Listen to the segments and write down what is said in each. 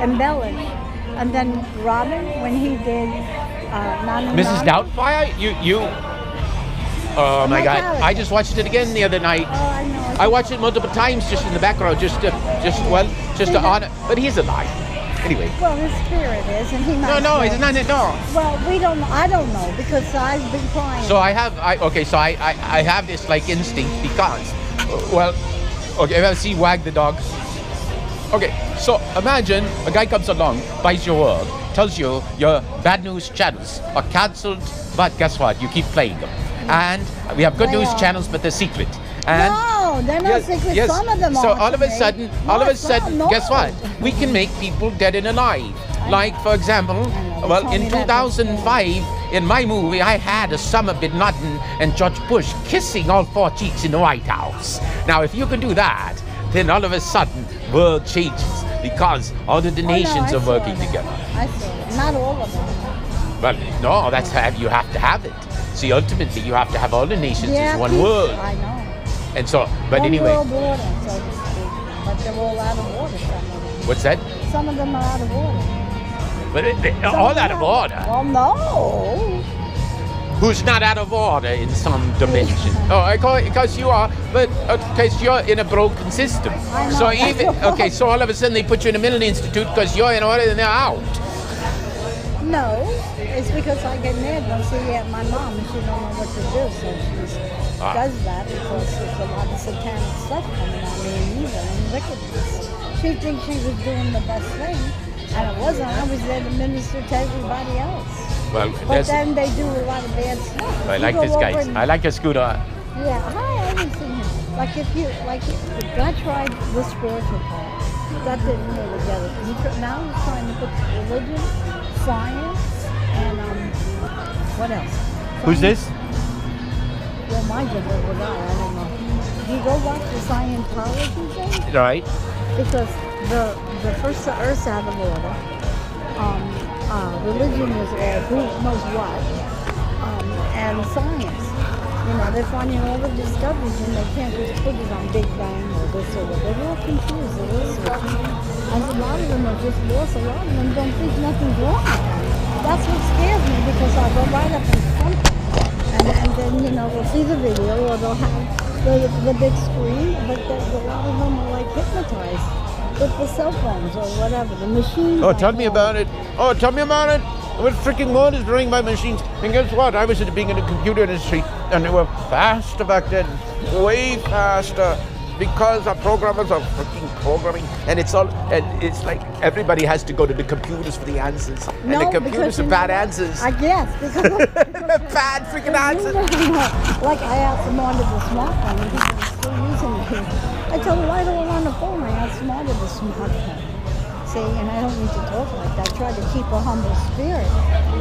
embellish. And then Robin, when he did Mrs. Doubtfire, you. Oh my God! I just watched it again the other night. Oh, I know. I watched it multiple times just in the background, just to honor. But he's alive. Anyway. Well, his spirit is, and he might. No, he's not. No. Well, we don't. I don't know because I've been crying. So I have this like instinct because, okay, I've seen Wag the dog. Okay, so imagine a guy comes along, buys your world, tells you your bad news channels are cancelled, but guess what? You keep playing them. And we have good news channels, but they're secret. And no, they're not secret. Yes. Some of them are. So all of a sudden, guess what? We can make people dead and alive. Like, for example, well, in 2005, in my movie, I had Osama bin Laden and George Bush kissing all 4 cheeks in the White House. Now, if you can do that, then all of a sudden, world changes because all of the nations are working together. I saw it. Not all of them. Well, no, that's how you have to have it. See, ultimately, you have to have all the nations as one world. I know. And so, but one anyway. World order, so to speak. But they're all out of order, some of them. What's that? Some of them are out of order. But they're all out of order. Well, no. Who's not out of order in some dimension? Oh, because you are, but because you're in a broken system. I know. So so all of a sudden they put you in a mental institute because you're in order and they're out. No, it's because I get mad when she at my mom and she don't know what to do, so she does that because there's a lot of satanic stuff coming on me and evil and wickedness. She thinks she was doing the best thing, and it wasn't. I was there to minister to everybody else. Well, but then they do a lot of bad stuff. I like this guy. I like your scooter. Yeah, I haven't seen him. Like I tried the spiritual part. That didn't really get it. Now he's trying to put religion, science, and what else? Who's this? Well, my good little guy, I don't know. Do you go watch the Scientology thing? Right. Because the first the Earth's out of order. Religion is who knows what, and science. You know, they're finding all the discoveries and they can't just put it on Big Bang or this or that. They're all confused. They're all switching. And a lot of them are just lost. A lot of them don't think nothing's wrong with them. That's what scares me because I go right up in front of them. And then, you know, they'll see the video or they'll have the big screen, but a lot of them are like hypnotized with the cell phones or whatever, the machines. Oh, tell me about it. What freaking world is running by machines? And guess what? I was being in the computer industry, and they were faster back then, way faster, because our programmers are freaking programming, and it's like everybody has to go to the computers for the answers, and the computers are bad answers. I guess because bad freaking answers. Like I outsmarted the smartphone, and people are still using it. I told them right all on the phone. I outsmarted the smartphone. See, and I don't need to talk like that. I try to keep a humble spirit,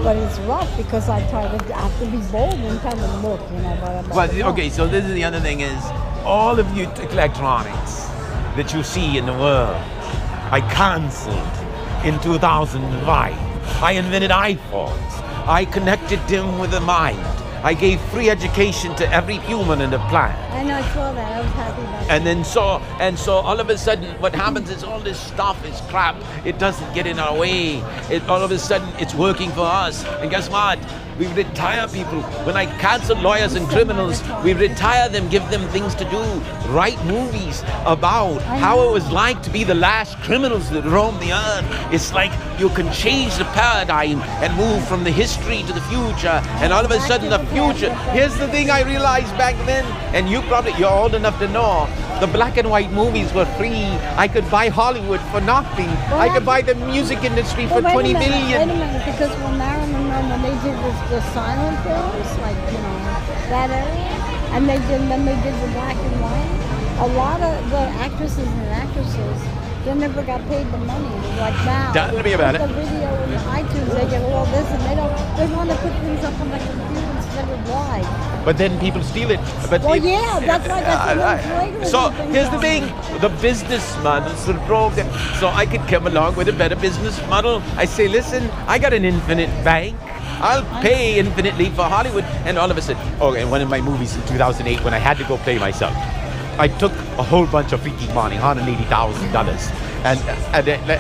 but it's rough because I have to be bold and tell them, look, you know. Well, okay, so this is the other thing is, all of you electronics that you see in the world, I cancelled in 2005. I invented iPhones. I connected them with the mind. I gave free education to every human in the planet. I know, I saw that. I was happy about that. And so all of a sudden what happens is all this stuff is crap. It doesn't get in our way. All of a sudden it's working for us. And guess what? We retire people. When I cancel lawyers and criminals, we retire them, give them things to do. Write movies about how it was like to be the last criminals that roamed the earth. It's like you can change the paradigm and move from the history to the future. And all of a sudden the future. Here's the thing I realized back then, and you're old enough to know, the black and white movies were free. I could buy Hollywood for nothing. I could buy the music industry for 20 million. Wait a minute, because when Marilyn Monroe, when they did the silent films, like, you know, that area, and then they did the black and white, a lot of the actresses and actresses, they never got paid the money. Like now, tell me about it. The video in iTunes, they get all this, and they want to put things up on the computer instead of live. But then people steal it. But well, yeah, that's right. That's so here's the thing: the business models are broken. So I could come along with a better business model. I say, listen, I got an infinite bank. I'll pay infinitely for Hollywood. And all of a sudden, in one of my movies in 2008, when I had to go play myself, I took a whole bunch of freaking money, $180,000, and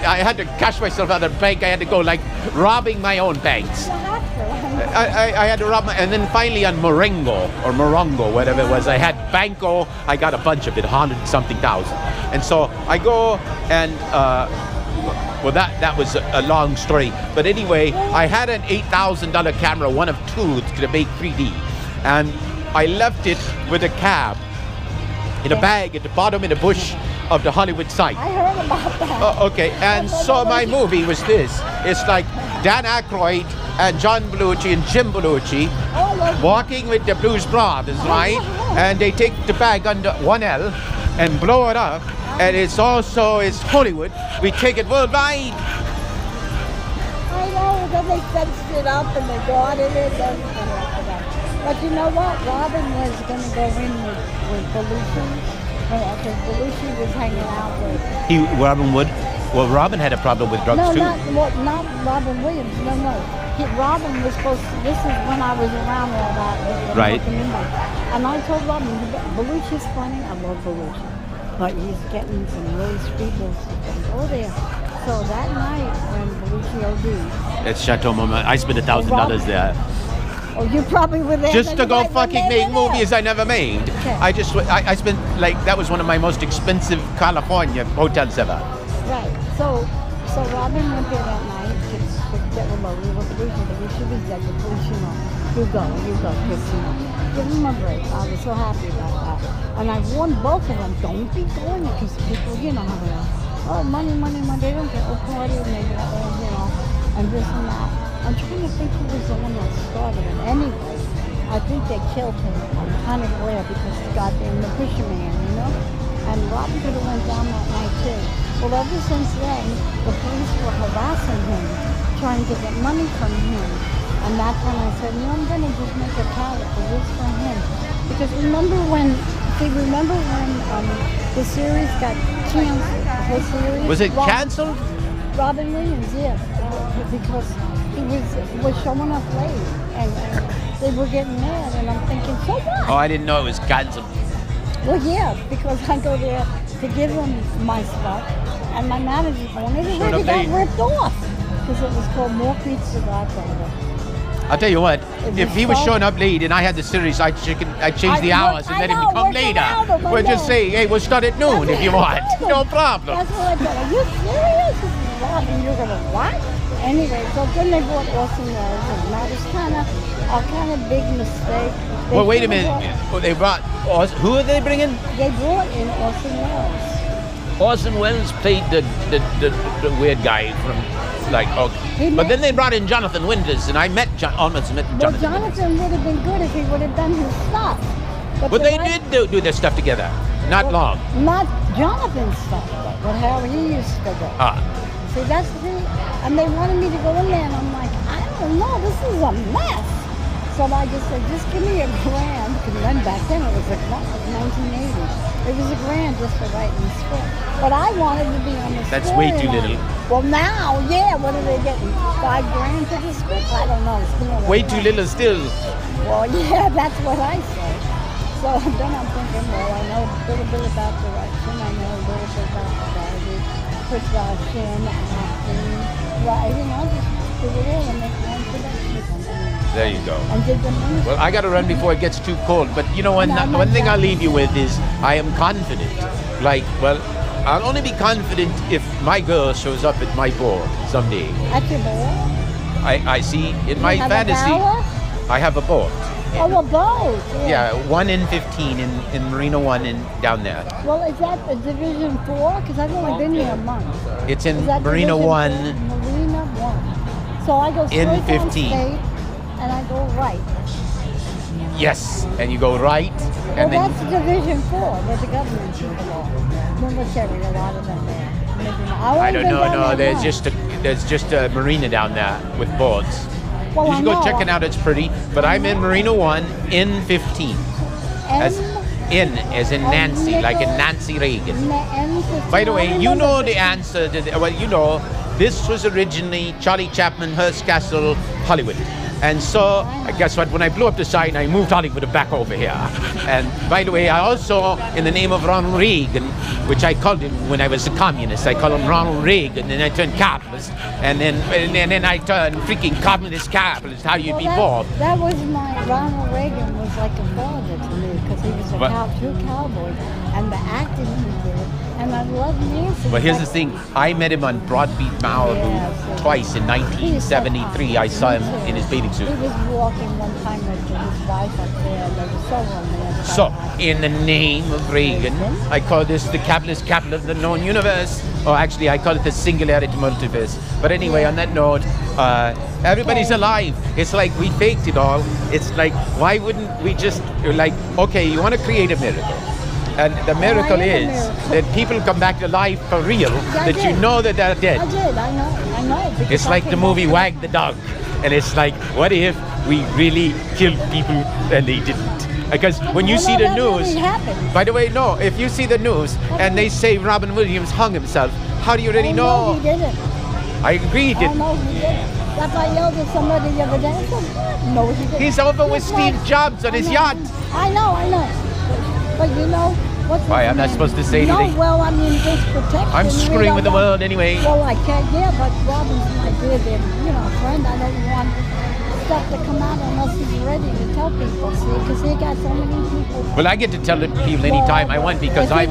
I had to cash myself out of the bank. I had to go like robbing my own banks. I had to rob and then finally on Morongo, whatever it was, I had Banco. I got a bunch of it, 100-something thousand. And so I go and, well, that was a long story. But anyway, I had an $8,000 camera, one of two to make 3D. And I left it with a cab in a bag at the bottom in the bush of the Hollywood site. I heard about that. Okay, and so my movie was this. It's like Dan Aykroyd and John Belushi and Jim Belushi walking with the Blues Brothers, right? And they take the bag under 1L and blow it up. And it's Hollywood. We take it worldwide. I know, then they fenced it up and they guarded it. But you know what? Robin was going to go in with Belushi. Because Belushi was hanging out with... Robin would? Well, Robin had a problem with drugs too. No, not Robin Williams. No. Robin was supposed to... This is when I was around all that. Right. And I told Robin, Belushi's funny. I love Belushi. But he's getting some really scruples to go there. So that night when Belushi OD'd... It's Chateau Marmont. I spent $1,000 there. Oh, you probably were there. Just to go fucking make movies I never made. Okay. I spent, like, that was one of my most expensive California hotels ever. Right. So Robin went there that night to get remote. We were Belushi was there. You go, because, give him a break. I was so happy about that. And I warned both of them, don't be going because people, you know how they are. Oh, money. They don't get a party, and they get, and this and that. I'm trying to think who was the one that started it. Anyway, I think they killed him. I'm kind of glad because he's goddamn the fisherman, And Robin could have went down that night too. Well, ever since then, the police were harassing him, trying to get money from him. And that's when I said, I'm going to just make a character just for him. Because remember when the series got canceled? The whole series? Was it canceled? Robin Williams, yeah. Because he was showing up late, and they were getting mad, and I'm thinking, so what? Oh, I didn't know it was canceled. Well, yeah, because I go there to give them my stuff, and my manager's going, it already got ripped off, because it was called More Meets the Godfather. I'll tell you what, if he was showing up late and I had the series, I'd change the hours and let him come later. We'll just say, hey, we'll start at noon if you want. No problem. That's what I thought. Are you serious? This is Robin, you're going to what? Anyway, so then they brought Orson Welles, and that was kind of big mistake. Well, wait a minute. They brought who are they bringing? They brought in Orson Welles. Orson Welles played the weird guy from but then they brought in Jonathan Winters, and I almost met Jonathan. Well, Jonathan would have been good if he would have done his stuff. But they did do their stuff together. Not long. Not Jonathan's stuff, but how he used to go. See, that's the thing. And they wanted me to go in there, and I'm like, I don't know, this is a mess. So I just said, just give me $1,000, because then back then it was 1980. It was $1,000 just for writing the script. But I wanted to be on the script. That's way too little. Well, now, yeah, what are they getting? $5,000 for the script? I don't know. Way too little still. Well, yeah, that's what I say. So then I'm thinking, well, I know a little bit about direction. I know a little bit about strategy, production, acting, writing. I'll just do it all and make my own production company. There you go. And did the ministry. Well, I got to run before it gets too cold. But you know, one thing I'll leave you with is I am confident. I'll only be confident if my girl shows up at my board someday. At your board? I see in my fantasy. I have a board. Oh, a boat. Yeah, 1 in 15 in Marina 1 down there. Well, is that a Division 4? Because I've only been here a month. It's in Marina 1. Marina 1. So I go straight in 15. Down state, and I go right. Yes, and you go right. Well, and that's Division 4, where the government people are. Military, a lot of them there. I don't know. No, there's just a marina down there with boards. Well, you should go check it out. It's pretty. But I'm in Marina 1 in 15. As in Nancy, like in Nancy Reagan. By the way, you know the answer to this was originally Charlie Chaplin, Hearst Castle, Hollywood. And so, guess what? When I blew up the sign, I moved Hollywood back over here. And by the way, I also, in the name of Ronald Reagan, which I called him when I was a communist. I called him Ronald Reagan, and then I turned capitalist, and then I turned freaking communist capitalist. How you'd be bored. That was Ronald Reagan was like a father to me because he was a true cowboy, and the acting he did, and I love Nancy. But here's the thing, I met him on Broadbeat Malibu twice in 1973. I saw him in his bathing suit. He was walking one time with his wife up there, and they were so romantic. So, in the name of Reagan, I call this the capitalist capital of the known universe. Or actually, I call it the singularity multiverse. But anyway, on that note, everybody's alive. It's like we faked it all. It's like, why wouldn't we just, like, okay, you want to create a miracle. And the miracle is that people come back to life for real, that you know that they're dead. I did, I know. It's like the movie Wag the Dog. And it's like, what if we really killed people and they didn't? Because when you see the news, by the way, no, if you see the news and they say Robin Williams hung himself, how do you really know? No, he didn't. I agree he didn't. No, he didn't. That's why I yelled at somebody the other day. I said, no, he didn't. He's over with Steve Jobs on his yacht. I know. But you know, what's Why, I'm not supposed to say anything? No, well, I mean, just protection. I'm screwing with the world anyway. Well, I can't, but Robin's my dear, friend. I don't want stuff to come out unless he's ready to tell people, see, because he got so many people. Well, I get to tell the people anytime I want because I'm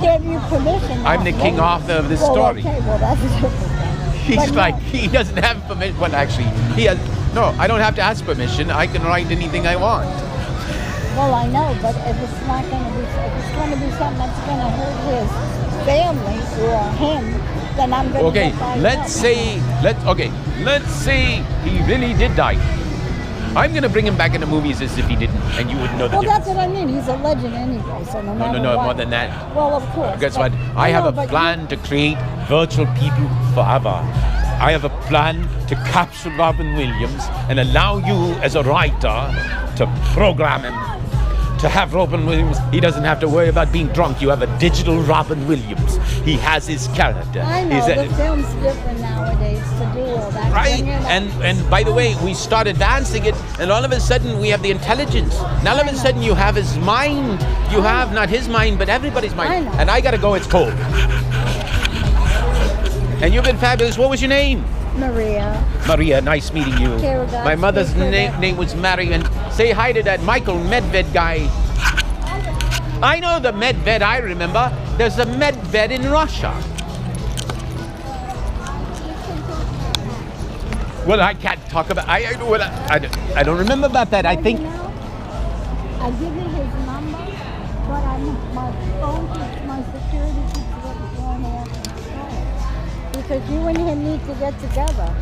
the king author of this story. Okay, well, that's a different thing. He's like, he doesn't have permission. Well, actually, he has, no, I don't have to ask permission. I can write anything I want. Well, I know, but if it's not going to be, if it's going to be something that's going to hurt his family or him, then I'm going to let's say he really did die. I'm going to bring him back in the movies as if he didn't, and you wouldn't know the difference. Well, that's what I mean. He's a legend anyway, so no matter No, what. more than that. Well, of course. Guess what? I have a plan to create virtual people forever. I have a plan to capture Robin Williams and allow you as a writer to program him. To have Robin Williams, he doesn't have to worry about being drunk. You have a digital Robin Williams. He has his character. I know, the film's different nowadays to do all that. Right, and by the way, we start advancing it, and all of a sudden we have the intelligence. Now all of a sudden you have his mind. You have not his mind, but everybody's mind. And I gotta go, it's cold. And you've been fabulous. What was your name? Maria. Maria, nice meeting you. My mother's name was Mary, and say hi to that Michael Medved guy. I know the Medved, I remember. There's a Medved in Russia. Well, I can't talk about, I don't remember about that. I think. I give you his number, but my phone keeps my security keeps going off. Because you and him need to get together.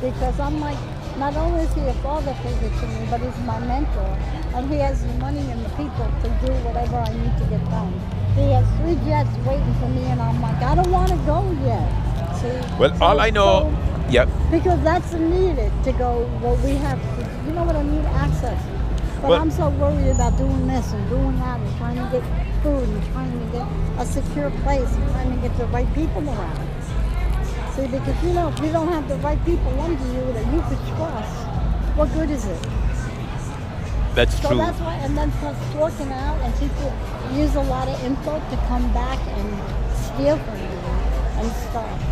Because I'm like, not only is he a father figure to me, but he's my mentor. And he has the money and the people to do whatever I need to get done. He has 3 jets waiting for me, and I'm like, I don't want to go yet. See? Well, all I know, because that's needed to go, well, we have to, you know what I need? Access. But I'm so worried about doing this and doing that and trying to get food and trying to get a secure place and trying to get the right people around. See, because if you don't have the right people under you that you could trust, what good is it? That's so true. That's why, and then plus working out, and people use a lot of info to come back and steal from you and stuff.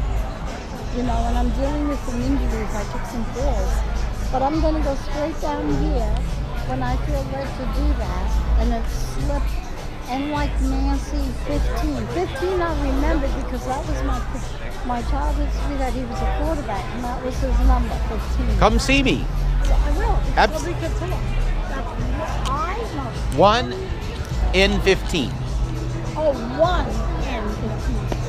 And I'm dealing with some injuries. I took some falls, but I'm going to go straight down here when I feel led to do that, and it slipped. And like Nancy, 15 I remember because that was my childhood sweetheart. He was a quarterback, and that was his number, 15. Come see me. So I will. So we could talk. That's 1 in 15. Oh, 1 in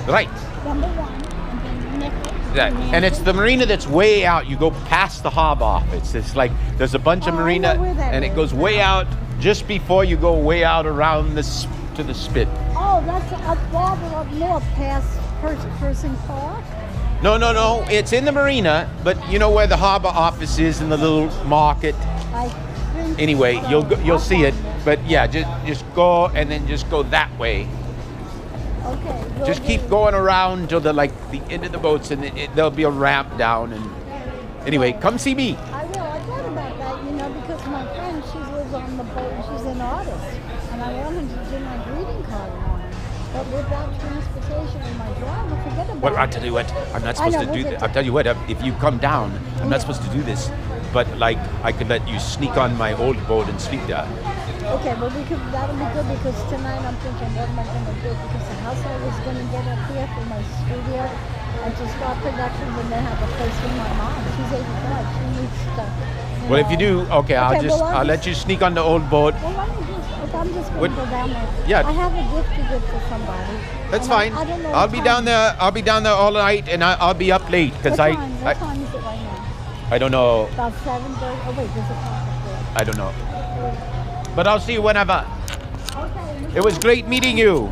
15. Right. Number 1, and then nickel. Right. And it's the marina that's way out. You go past the harbor office. It's like there's a bunch of marina, and it goes way out just before you go way out around to the spit. Oh, that's up farther up north past Pershing Park? No. It's in the marina, but you know where the harbor office is in the little market? I think anyway, so. you'll see it. But yeah, just go and then just go that way. Okay. Just keep going around till the end of the boats, and there'll be a ramp down. And anyway, come see me. I will. I thought about that, because my friend, she lives on the boat and she's an artist, and I wanted to do my greeting card on her. But without transportation, come Well, back. I'll tell you what, I'm not I supposed know, to do we'll this. get I'll tell you what, if you come down, I'm not supposed to do this. But like, I could let you sneak on my old boat and sleep there. Okay, but that'll be good because tonight I'm thinking, what am I going to do? Because the house I was going to get up here for my studio and to start productions and then have a place for my mom. She's 85. She needs stuff. Well, if you do, okay, I'll let you sneak on the old boat. Well, why don't you I'm just going to go down there. Yeah. I have a gift to give to somebody. That's and fine. I don't know I'll what be time. down there. I'll be down there all night, and I'll be up late because What time is it right now? I don't know. About 7:30. Oh wait, there's a clock up there. I don't know. But I'll see you whenever. Okay. It was great meeting you.